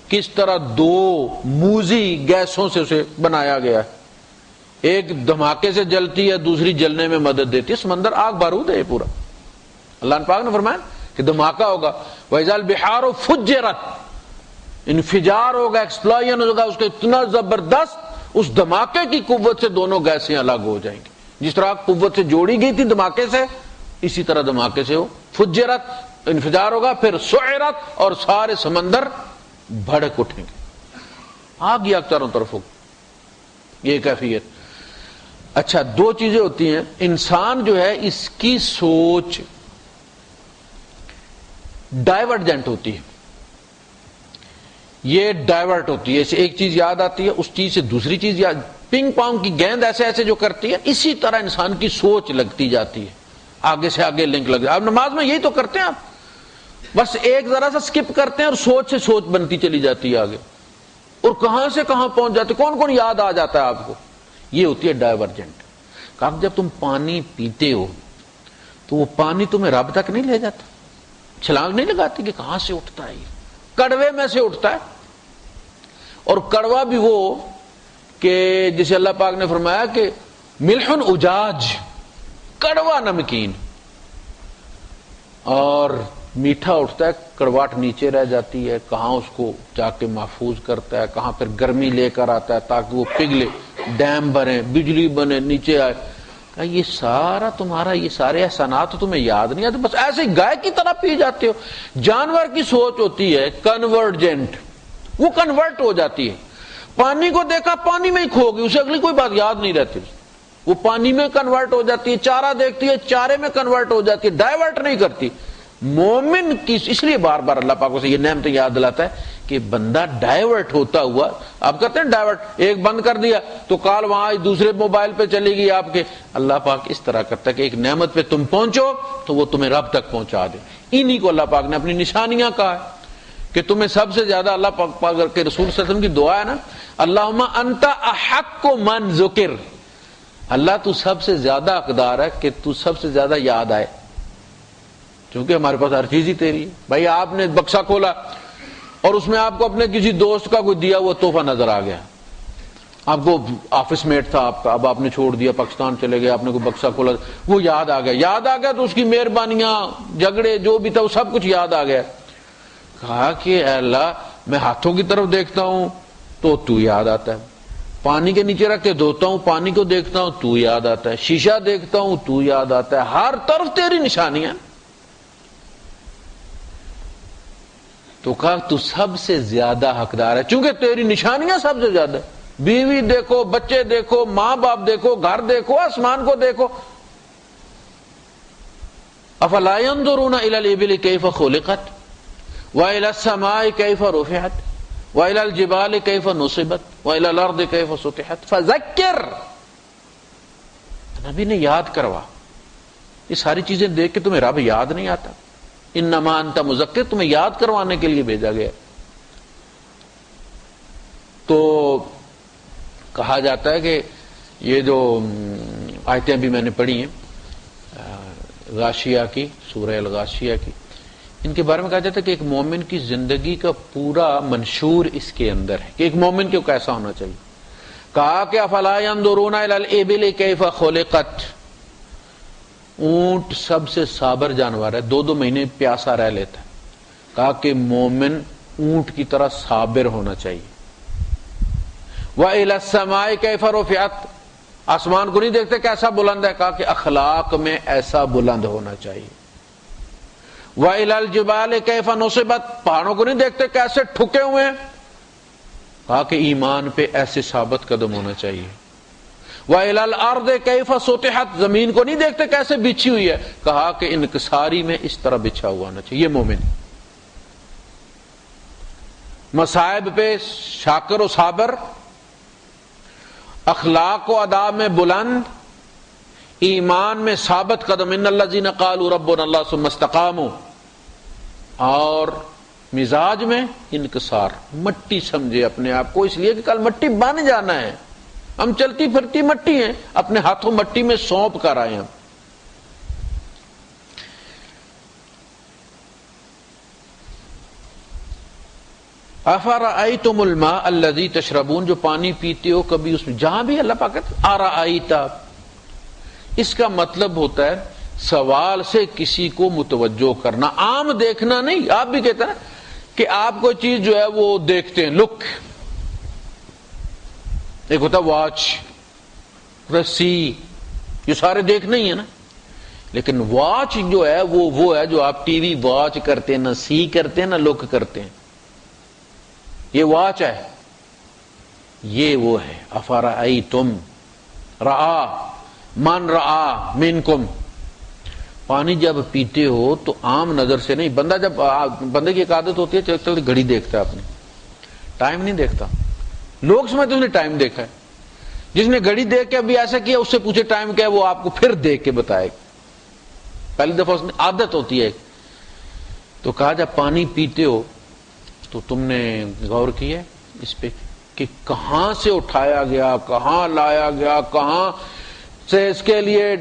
کس طرح 2 موذی گیسوں سے اسے بنایا گیا ہے. ایک دھماکے سے جلتی ہے، دوسری جلنے میں مدد دیتی ہے. سمندر آگ بارود ہے یہ پورا. اللہ پاک نے فرمایا کہ دھماکہ ہوگا، وَإِذَا الْبِحَارُ فُجِّرَتْ، انفجار ہوگا، ایکسپلوژن ہوگا، اس کا اتنا زبردست، اس دھماکے کی قوت سے دونوں گیسیں الگ ہو جائیں گی. جس طرح قوت سے جوڑی گئی تھی دھماکے سے، اسی طرح دھماکے سے ہو فجرت، انفجار ہوگا، پھر سعرت، اور سارے سمندر بھڑک اٹھیں گے، آگ ہی آگ چاروں طرف ہوگی. یہ کیفیت. اچھا 2 چیزیں ہوتی ہیں. انسان جو ہے اس کی سوچ ڈائیورجنٹ ہوتی ہے، یہ ڈائیورٹ ہوتی ہے، ایک چیز یاد آتی ہے، اس چیز سے دوسری چیز یاد. پنگ پونگ کی گیند ایسے ایسے جو کرتی ہے، اسی طرح انسان کی سوچ لگتی جاتی ہے، آگے سے آگے لنک لگ جاتی. آپ نماز میں یہی تو کرتے ہیں، آپ بس ایک ذرا سا سکپ کرتے ہیں اور سوچ سے سوچ بنتی چلی جاتی ہے آگے، اور کہاں سے کہاں پہنچ جاتے، کون کون یاد آ جاتا ہے آپ کو. یہ ہوتی ہے ڈائیورجنٹ. کہ جب تم پانی پیتے ہو تو وہ پانی تمہیں رب تک نہیں لے جاتا، چھلانگ نہیں لگاتی کہ کہاں سے اٹھتا ہے، یہ کڑوے میں سے اٹھتا ہے. اور کڑوا بھی وہ کہ جسے اللہ پاک نے فرمایا کہ ملحن اجاج، کڑوا نمکین، اور میٹھا اٹھتا ہے، کڑواٹ نیچے رہ جاتی ہے، کہاں اس کو جا کے محفوظ کرتا ہے، کہاں پھر گرمی لے کر آتا ہے تاکہ وہ پگھلے، ڈیم بنے، بجلی بنے، نیچے آئے. یہ سارا تمہارا، یہ سارے احسانات تمہیں یاد نہیں آتے، بس ایسے گائے کی طرح پی جاتے ہو. جانور کی سوچ ہوتی ہے کنورجنٹ، وہ کنورٹ ہو جاتی ہے. پانی کو دیکھا پانی میں ہی کھو گئی، اسے اگلی کوئی بات یاد نہیں رہتی، وہ پانی میں کنورٹ ہو جاتی ہے. چارہ دیکھتی ہے، چارے میں کنورٹ ہو جاتی ہے، ڈائیورٹ نہیں کرتی. مومن کی، اس لیے بار بار اللہ پاک سے یہ نعمت یاد دلاتا ہے کہ بندہ ڈائیورٹ ہوتا ہوا، آپ کہتے ہیں ڈائیورٹ، ایک بند کر دیا تو کال وہاں دوسرے موبائل پہ چلے گی آپ کے. اللہ پاک اس طرح کرتا ہے کہ ایک نعمت پہ تم پہنچو تو وہ تمہیں رب تک پہنچا دے. انہی کو اللہ پاک نے اپنی نشانیاں کہا ہے کہ تمہیں سب سے زیادہ، اللہ پاک کے رسول صلی اللہ علیہ وسلم کی دعا ہے نا، اللہم انت احق من ذکر، اللہ تو سب سے زیادہ حقدار ہے کہ تو سب سے زیادہ یاد آئے، کیونکہ ہمارے پاس ہر چیز ہی تیری ہے. بھائی آپ نے بکسا کھولا اور اس میں آپ کو اپنے کسی دوست کا کوئی دیا ہوا تحفہ نظر آ گیا، آپ کو آفس میٹ تھا آپ کا، اب آپ نے چھوڑ دیا، پاکستان چلے گئے، آپ نے کوئی بکسا کھولا، وہ یاد آ گیا تو اس کی مہربانیاں، جھگڑے جو بھی تھا وہ سب کچھ یاد آ گیا. کہا کہ اے اللہ میں ہاتھوں کی طرف دیکھتا ہوں تو یاد آتا ہے، پانی کے نیچے رکھ کے دھوتا ہوں پانی کو دیکھتا ہوں تو یاد آتا ہے، شیشہ دیکھتا ہوں تو یاد آتا ہے، ہر طرف تیری نشانیاں. تو کہا تو سب سے زیادہ حقدار ہے چونکہ تیری نشانیاں سب سے زیادہ، بیوی دیکھو، بچے دیکھو، ماں باپ دیکھو، گھر دیکھو، آسمان کو دیکھو. افلا ينظرون الى الابل كيف خلقت والى السماء كيف رفعت والى الجبال كيف نصبت والى الارض كيف سطحت فذكر. نبی نے یاد کروا. یہ ساری چیزیں دیکھ کے تمہیں رب یاد نہیں آتا؟ انما انت مذکر، تمہیں یاد کروانے کے لیے بھیجا گیا. تو کہا جاتا ہے کہ یہ جو آیتیں بھی میں نے پڑھی ہیں غاشیہ کی، سورہ الغاشیہ کی، ان کے بارے میں کہا جاتا ہے کہ ایک مومن کی زندگی کا پورا منشور اس کے اندر ہے کہ ایک مومن کو کیسا ہونا چاہیے. کہا کہ افلا ينظرون الى الابل كيف خلقت، اونٹ سب سے صابر جانور ہے، 2 مہینے پیاسا رہ لیتا ہے. کہا کہ مومن اونٹ کی طرح صابر ہونا چاہیے. وَإِلَى السَّمَاءِ كَيْفَ رُفِعَتْ، آسمان کو نہیں دیکھتے کیسا بلند ہے، کہا کہ اخلاق میں ایسا بلند ہونا چاہیے. وَإِلَى الْجِبَالِ كَيْفَ نُصِبَتْ، پہاڑوں کو نہیں دیکھتے کیسے ٹھکے ہوئے ہیں؟ کہا کہ ایمان پہ ایسے ثابت قدم ہونا چاہیے۔ وَإِلَى الْأَرْضِ كَيْفَ سُطِحَتْ، زمین کو نہیں دیکھتے کیسے بچھی ہوئی ہے؟ کہا کہ انکساری میں اس طرح بچھا ہوا ہونا چاہیے۔ یہ مومن مصائب پہ شاکر و صابر، اخلاق و آداب میں بلند، ایمان میں ثابت قدم، ان الذین قالوا ربنا اللہ ثم استقاموا، اور مزاج میں انکسار، مٹی سمجھے اپنے آپ کو، اس لیے کہ کل مٹی بن جانا ہے، ہم چلتی پھرتی مٹی ہیں، اپنے ہاتھوں مٹی میں سونپ کر آئے ہم۔ افرأیتم الماء الذی تشربون، جو پانی پیتے ہو کبھی اس میں، جہاں بھی اللہ پاک کہتا ہے ارأیت، اس کا مطلب ہوتا ہے سوال سے کسی کو متوجہ کرنا، عام دیکھنا نہیں۔ آپ بھی کہتے ہیں کہ آپ کوئی چیز جو ہے وہ دیکھتے ہیں، لک، ایک ہوتا ہے واچ، سی، یہ سارے دیکھنا ہی ہے نا، لیکن واچ جو ہے وہ ہے جو آپ ٹی وی واچ کرتے ہیں، نہ سی کرتے ہیں نہ لک کرتے ہیں، یہ واچ ہے، یہ وہ ہے۔ افرأیتم، رآ، من رآ منکم، پانی جب پیتے ہو تو عام نظر سے نہیں، بندہ جب بندے کی ایک عادت ہوتی ہے چلتے چلتے گھڑی دیکھتا ہے، اپنی ٹائم نہیں دیکھتا، لوگ سمجھتے اس نے ٹائم دیکھا ہے، جس نے گھڑی دیکھ کے ابھی ایسا کیا اس سے پوچھے ٹائم کیا ہے، وہ آپ کو پھر دیکھ کے بتائے، پہلی دفعہ اس نے عادت ہوتی ہے۔ تو کہا جب پانی پیتے ہو تو تم نے غور کیا اس پہ کہ کہاں سے اٹھایا گیا، کہاں لایا گیا، کہاں سے اس کے لیے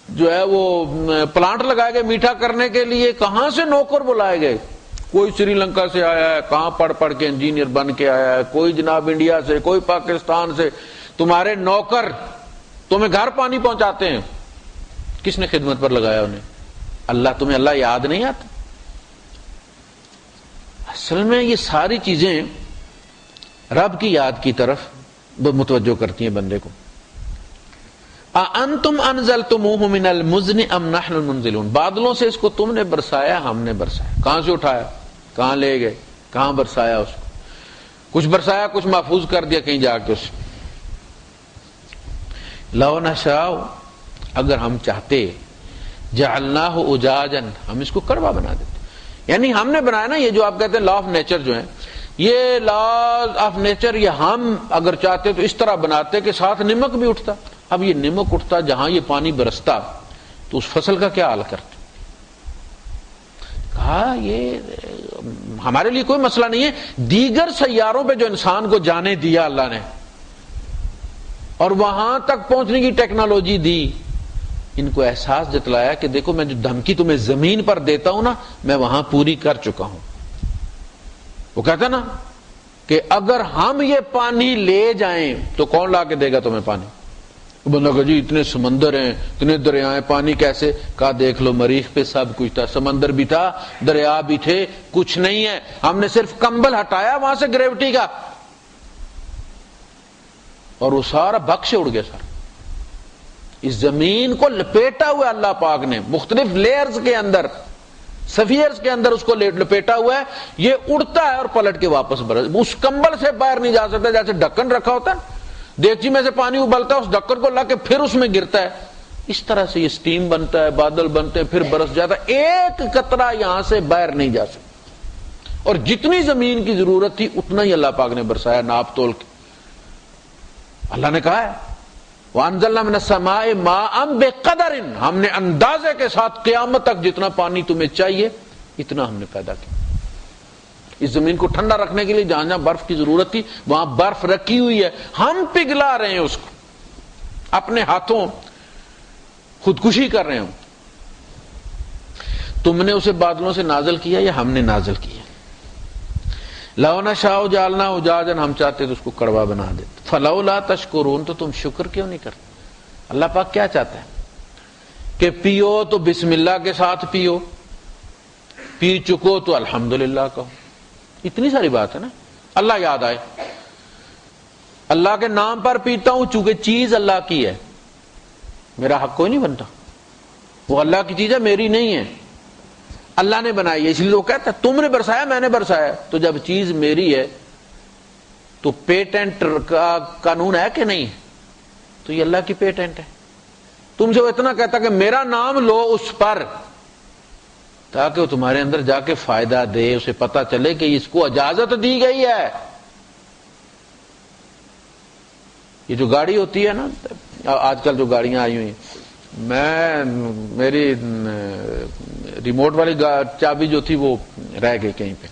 جو ہے وہ پلانٹ لگائے گئے میٹھا کرنے کے لیے، کہاں سے نوکر بلائے گئے، کوئی سری لنکا سے آیا ہے، کہاں پڑھ کے انجینئر بن کے آیا ہے، کوئی جناب انڈیا سے، کوئی پاکستان سے، تمہارے نوکر تمہیں گھر پانی پہنچاتے ہیں، کس نے خدمت پر لگایا انہیں؟ اللہ۔ تمہیں اللہ یاد نہیں آتا؟ اصل میں یہ ساری چیزیں رب کی یاد کی طرف متوجہ کرتی ہیں بندے کو۔ اَأَنْتُمْ أَنزَلْتُمُوهُ مِنَ الْمُزْنِ أَمْ نَحْنُ الْمُنزِلُونَ، بادلوں سے اس کو تم نے برسایا، ہم نے برسایا، کہاں سے اٹھایا، کہاں لے گئے، کہاں برسایا اس کو، کچھ برسایا کچھ محفوظ کر دیا کہیں جا کے اس۔ لَوْ نَشَاءُ، اگر ہم چاہتے، جَعَلْنَاهُ أُجَاجًا، ہم اس کو کڑوا بنا دیتے، یعنی ہم نے بنایا نا، یہ جو آپ کہتے ہیں لا آف نیچر جو ہے، یہ لا آف نیچر یہ ہم اگر چاہتے تو اس طرح بناتے کہ ساتھ نمک بھی اٹھتا۔ اب یہ نمک اٹھتا جہاں یہ پانی برستا تو اس فصل کا کیا حال کرتے؟ کہا یہ ہمارے لیے کوئی مسئلہ نہیں ہے، دیگر سیاروں پہ جو انسان کو جانے دیا اللہ نے اور وہاں تک پہنچنے کی ٹیکنالوجی دی، ان کو احساس جتلایا کہ دیکھو میں جو دھمکی تمہیں زمین پر دیتا ہوں نا، میں وہاں پوری کر چکا ہوں۔ وہ کہتا نا کہ اگر ہم یہ پانی لے جائیں تو کون لا کے دے گا تمہیں پانی؟ بندہ کہ جی اتنے سمندر ہیں، اتنے دریائیں، پانی کیسے؟ کہا دیکھ لو مریخ پہ سب کچھ تھا، سمندر بھی تھا، دریا بھی تھے، کچھ نہیں ہے، ہم نے صرف کمبل ہٹایا وہاں سے گریوٹی کا، اور وہ سارا بخش اڑ گیا سارا۔ اس زمین کو لپیٹا ہوا اللہ پاک نے مختلف لیئرز کے اندر، سفیئرز کے اندر اس کو لپیٹا ہوا ہے، یہ اڑتا ہے اور پلٹ کے واپس برس، اس کمبل سے باہر نہیں جا سکتا، جیسے ڈھکن رکھا ہوتا ہے، دیگچی میں سے پانی ابلتا ہے، اس ڈھکن کو لا کے پھر اس میں گرتا ہے، اس طرح سے یہ سٹیم بنتا ہے، بادل بنتے ہیں، پھر برس جاتا ہے، ایک قطرہ یہاں سے باہر نہیں جا سکتا، اور جتنی زمین کی ضرورت تھی اتنا ہی اللہ پاک نے برسایا ناپ تول کے۔ اللہ نے کہا ہے وَأَنزَلْنَا مِنَ السَّمَاءِ مَاءً بِقَدَرٍ، ہم نے اندازے کے ساتھ قیامت تک جتنا پانی تمہیں چاہیے اتنا ہم نے پیدا کیا۔ اس زمین کو ٹھنڈا رکھنے کے لیے جہاں جہاں برف کی ضرورت تھی وہاں برف رکھی ہوئی ہے، ہم پگھلا رہے ہیں اس کو، اپنے ہاتھوں خودکشی کر رہے ہیں۔ تم نے اسے بادلوں سے نازل کیا یا ہم نے نازل کیا؟ لَوْ نَشَاءُ جَعَلْنَاهُ أُجَاجًا، ہم چاہتے تو اس کو کڑوا بنا دیتے۔ فَلَوْلَا تَشْكُرُونَ، تو تم شکر کیوں نہیں کرتے؟ اللہ پاک کیا چاہتا ہے کہ پیو تو بسم اللہ کے ساتھ پیو، پی چکو تو الحمدللہ کہو، اتنی ساری بات ہے نا، اللہ یاد آئے، اللہ کے نام پر پیتا ہوں چونکہ چیز اللہ کی ہے، میرا حق کوئی نہیں بنتا، وہ اللہ کی چیز ہے میری نہیں ہے، اللہ نے بنائی ہے، اس لیے وہ کہتا ہے تم نے برسایا میں نے برسایا. تو جب چیز میری ہے تو پیٹنٹ کا قانون ہے کہ نہیں؟ تو یہ اللہ کی پیٹنٹ ہے. تم سے وہ اتنا کہتا کہ میرا نام لو اس پر، تاکہ وہ تمہارے اندر جا کے فائدہ دے، اسے پتا چلے کہ اس کو اجازت دی گئی ہے. یہ جو گاڑی ہوتی ہے نا، آج کل جو گاڑیاں آئی ہوئی ہیں، میری ریموٹ والی چابی جو تھی وہ رہ گئی کہیں پہ،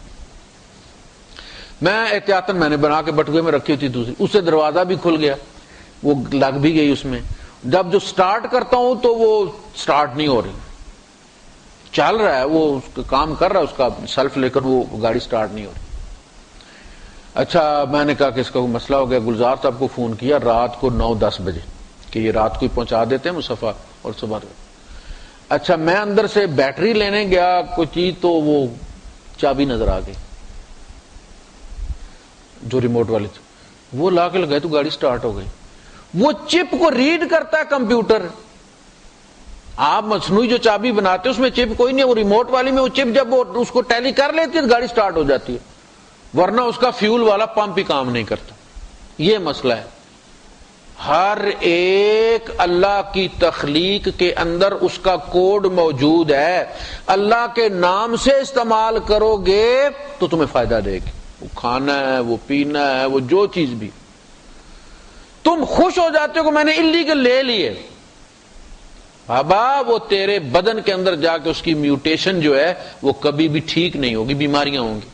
میں احتیاطاً میں نے بنا کے بٹوے میں رکھی ہوئی تھی دوسری، اس سے دروازہ بھی کھل گیا، وہ لگ بھی گئی اس میں. جب جو سٹارٹ کرتا ہوں تو وہ سٹارٹ نہیں ہو رہی، چل رہا ہے وہ اس کا کام کر رہا ہے اس کا سیلف، لیکن وہ گاڑی سٹارٹ نہیں ہو رہی. اچھا میں نے کہا کہ اس کا کوئی مسئلہ ہو گیا. گلزار صاحب کو فون کیا رات کو 9-10 بجے کہ یہ رات کو ہی پہنچا دیتے ہیں مصطفیٰ اور صبح. اچھا میں اندر سے بیٹری لینے گیا کوئی چیز تو وہ چابی نظر آ گئی جو ریموٹ والی تھی، وہ لا کے لگائی تو گاڑی سٹارٹ ہو گئی. وہ چپ کو ریڈ کرتا ہے کمپیوٹر. آپ مصنوعی جو چابی بناتے ہیں اس میں چپ کوئی نہیں ہے، وہ ریموٹ والی میں وہ چپ جب وہ اس کو ٹیلی کر لیتی ہے تو گاڑی سٹارٹ ہو جاتی ہے، ورنہ اس کا فیول والا پمپ ہی کام نہیں کرتا. یہ مسئلہ ہے. ہر ایک اللہ کی تخلیق کے اندر اس کا کوڈ موجود ہے. اللہ کے نام سے استعمال کرو گے تو تمہیں فائدہ دے گی. وہ کھانا ہے، وہ پینا ہے، وہ جو چیز بھی. تم خوش ہو جاتے ہو کہ میں نے اللیگل لے لیے، بابا وہ تیرے بدن کے اندر جا کے اس کی میوٹیشن جو ہے وہ کبھی بھی ٹھیک نہیں ہوگی، بیماریاں ہوں گی.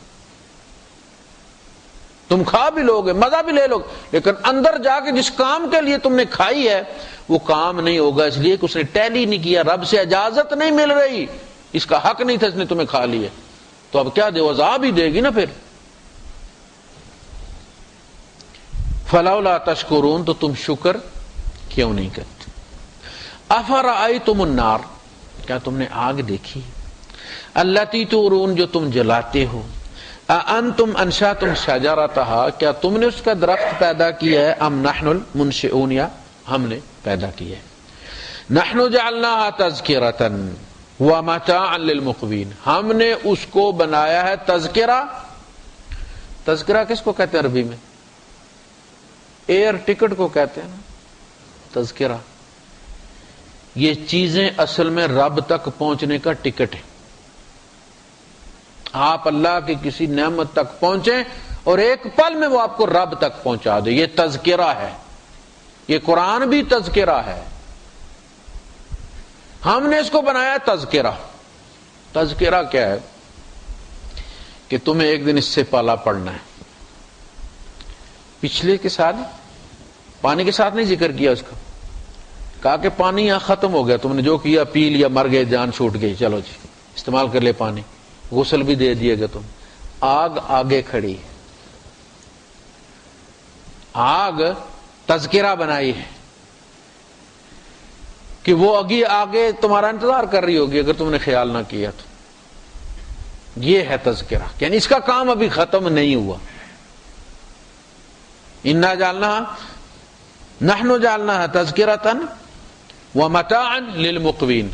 تم کھا بھی لوگے، مزہ بھی لے لوگے، لیکن اندر جا کے جس کام کے لیے تم نے کھائی ہے وہ کام نہیں ہوگا، اس لیے کہ اس نے ٹیلی نہیں کیا، رب سے اجازت نہیں مل رہی، اس کا حق نہیں تھا، اس نے تمہیں کھا لیا. تو اب کیا دے، عذاب ہی دے گی نا پھر. فلولا تشکرون، تو تم شکر کیوں نہیں کرتے. افرأیتم النار، کیا تم نے آگ دیکھی، التی تورون، جو تم جلاتے ہو. اانتم انشأتم شجرتها، کیا تم نے اس کا درخت پیدا کیا ہے، ام نحن المنشئون، یا ہم نے پیدا کیا ہے. نحن جعلناها تذکرة ومتاعا للمقوین، ہم نے اس کو بنایا ہے تذکرہ. تذکرہ کس کو کہتے ہیں عربی میں؟ ایئر ٹکٹ کو کہتے ہیں نا تذکرہ. یہ چیزیں اصل میں رب تک پہنچنے کا ٹکٹ ہے. آپ اللہ کی کسی نعمت تک پہنچیں اور ایک پل میں وہ آپ کو رب تک پہنچا دے، یہ تذکرہ ہے. یہ قرآن بھی تذکرہ ہے. ہم نے اس کو بنایا تذکرہ. تذکرہ کیا ہے کہ تمہیں ایک دن اس سے پالا پڑنا ہے. پچھلے کے ساتھ پانی کے ساتھ نہیں ذکر کیا اس کا، کہا کہ پانی یہاں ختم ہو گیا، تم نے جو کیا پی لیا، مر گئے، جان چھوٹ گئی، چلو جی استعمال کر لے پانی، غسل بھی دے دیے گا تم. آگ آگے کھڑی ہے. آگ تذکرہ بنائی ہے کہ وہ آگے تمہارا انتظار کر رہی ہوگی اگر تم نے خیال نہ کیا تو. یہ ہے تذکرہ، یعنی اس کا کام ابھی ختم نہیں ہوا. انا جعلنا نحن جعلناها تذکرة ومتاعا للمقوین،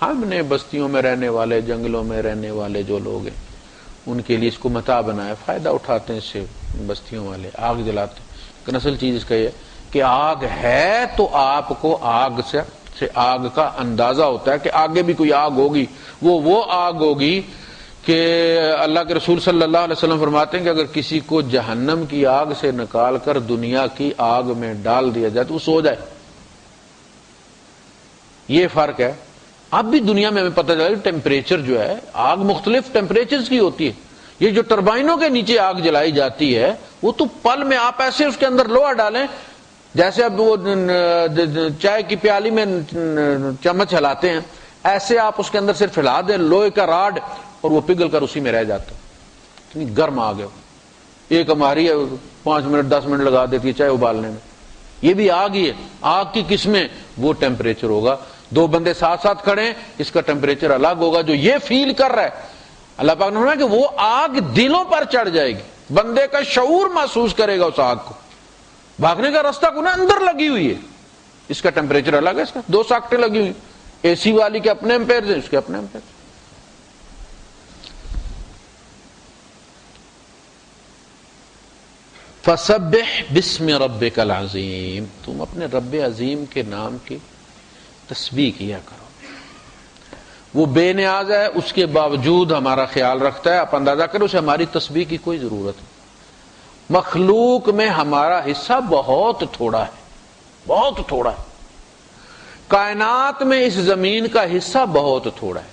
ہم نے بستیوں میں رہنے والے، جنگلوں میں رہنے والے جو لوگ ہیں ان کے لیے اس کو متاع بنایا، فائدہ اٹھاتے ہیں اس سے بستیوں والے، آگ جلاتے ہیں. لیکن اصل چیز اس کا یہ کہ آگ ہے تو آپ کو آگ سے آگ کا اندازہ ہوتا ہے کہ آگے بھی کوئی آگ ہوگی. وہ آگ ہوگی کہ اللہ کے رسول صلی اللہ علیہ وسلم فرماتے ہیں کہ اگر کسی کو جہنم کی آگ سے نکال کر دنیا کی آگ میں ڈال دیا جائے تو وہ سو جائے. یہ فرق ہے. اب بھی دنیا میں ہمیں پتہ چلا ٹیمپریچر جو ہے، آگ مختلف ٹیمپریچرز کی ہوتی ہے. یہ جو ٹربائنوں کے نیچے آگ جلائی جاتی ہے وہ تو پل میں آپ ایسے اس کے اندر لوہا ڈالیں، جیسے اب وہ چائے کی پیالی میں چمچ ہلاتے ہیں، ایسے آپ اس کے اندر صرف ہلا دیں لوہے کا راڈ اور وہ پگھل کر اسی میں رہ جاتا. اتنی گرم آگ ہے. ایک ہماری ہے 5 منٹ 10 منٹ لگا دیتی ہے چائے ابالنے میں. یہ بھی آگ ہی ہے. آگ کی قسمیں، وہ ٹیمپریچر ہوگا. 2 بندے ساتھ ساتھ کھڑے ہیں، اس کا ٹیمپریچر الگ ہوگا. جو یہ فیل کر رہا ہے، اللہ پاک نے فرمایا کہ وہ آگ دلوں پر چڑھ جائے گی، بندے کا شعور محسوس کرے گا اس آگ کو. بھاگنے کا راستہ کو نا اندر لگی ہوئی ہے، اس کا ٹیمپریچر الگ ہے. اس کا 2 ساکٹیں لگی ہوئی، اے سی والی کے اپنے ایمپیئر ہیں، اس کے اپنے ایمپیئر. فسبح بسم ربک العظیم، تم اپنے رب عظیم کے نام کی تسبیح کیا کرو۔ وہ بے نیاز ہے، اس کے باوجود ہمارا خیال رکھتا ہے۔ آپ اندازہ کرو اسے ہماری تسبیح کی کوئی ضرورت نہیں۔ مخلوق میں ہمارا حصہ بہت تھوڑا ہے، بہت تھوڑا ہے۔ کائنات میں اس زمین کا حصہ بہت تھوڑا ہے۔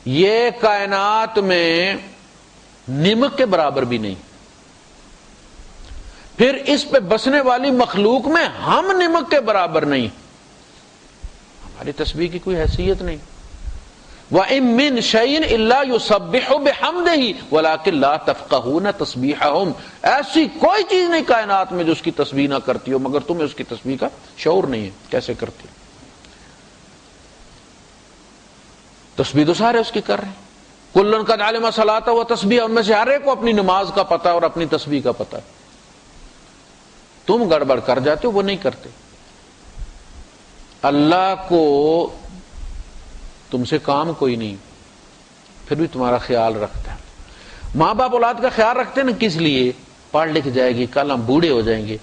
یہ کائنات میں نمک کے برابر بھی نہیں، پھر اس پہ بسنے والی مخلوق میں ہم نمک کے برابر نہیں، ہماری تسبیح کی کوئی حیثیت نہیں۔ وَإِن مِّن شَيْءٍ إِلَّا يُسَبِّحُ بِحَمْدِهِ وَلَٰكِن لَّا تَفْقَهُونَ تَسْبِيحَهُمْ، ایسی کوئی چیز نہیں کائنات میں جو اس کی تسبیح نہ کرتی ہو، مگر تمہیں اس کی تسبیح کا شعور نہیں ہے کیسے کرتی۔ تسبیح تو سارے اس کی کر رہے ہیں، کُلٌّ قَدْ عَلِمَ صَلَاتَهُ وَتَسْبِيحَهُ، ان میں سے ہر ایک کو اپنی نماز کا پتہ اور اپنی تسبیح کا پتہ ہے۔ تم گڑبڑ کر جاتے ہو، وہ نہیں کرتے۔ اللہ کو تم سے کام کوئی نہیں، پھر بھی تمہارا خیال رکھتا ہے۔ ماں باپ اولاد کا خیال رکھتے ہیں نا، کس لیے؟ پڑھ لکھ جائے گی، کل ہم بوڑھے ہو جائیں گے،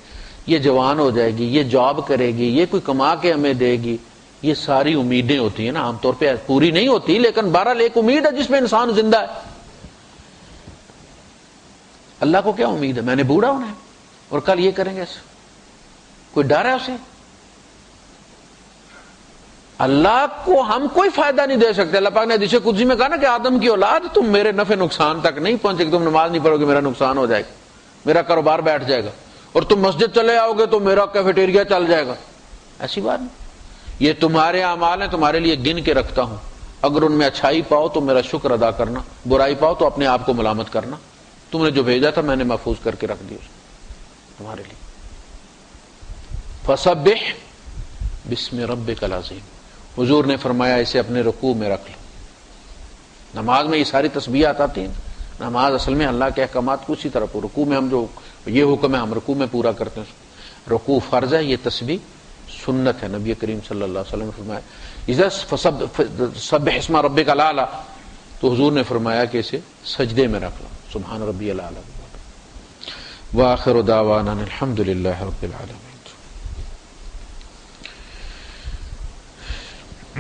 یہ جوان ہو جائے گی، یہ جاب کرے گی، یہ کوئی کما کے ہمیں دے گی، یہ ساری امیدیں ہوتی ہیں نا، عام طور پہ پوری نہیں ہوتی، لیکن بہرحال ایک امید ہے جس میں انسان زندہ ہے۔ اللہ کو کیا امید ہے؟ میں نے بوڑھا ہونا ہے اور کل یہ کریں گے، کوئی ڈر ہے اسے؟ اللہ کو ہم کوئی فائدہ نہیں دے سکتے۔ اللہ پاک نے حدیث قدسی میں کہا نا کہ آدم کی اولاد تم میرے نفع نقصان تک نہیں پہنچے، کہ تم نماز نہیں پڑھو گے میرا نقصان ہو جائے گا، میرا کاروبار بیٹھ جائے گا، اور تم مسجد چلے آؤ گے تو میرا کیفیٹیریا چل جائے گا۔ ایسی بات نہیں، یہ تمہارے اعمال ہیں، تمہارے لیے گن کے رکھتا ہوں، اگر ان میں اچھائی پاؤ تو میرا شکر ادا کرنا، برائی پاؤ تو اپنے آپ کو ملامت کرنا۔ تم نے جو بھیجا تھا میں نے محفوظ کر کے رکھ دیا تمہارے لیے۔ فسبح بسم ربک العظیم، حضور نے فرمایا اسے اپنے رکوع میں رکھ لو۔ نماز میں یہ ساری تسبیحات آتی ہیں، نماز اصل میں اللہ کے احکامات کو اسی طرح پورا، رکوع میں ہم جو یہ حکم ہے ہم رکوع میں پورا کرتے ہیں، رکوع فرض ہے، یہ تسبیح سنت ہے۔ نبی کریم صلی اللہ علیہ وسلم نے فرمایا اذا سبح اسم ربک الاعلی، تو حضور نے فرمایا کہ اسے سجدے میں رکھ لو، سبحان ربی الاعلی۔ وآخر دعوانا الحمد للہ رب العالمین۔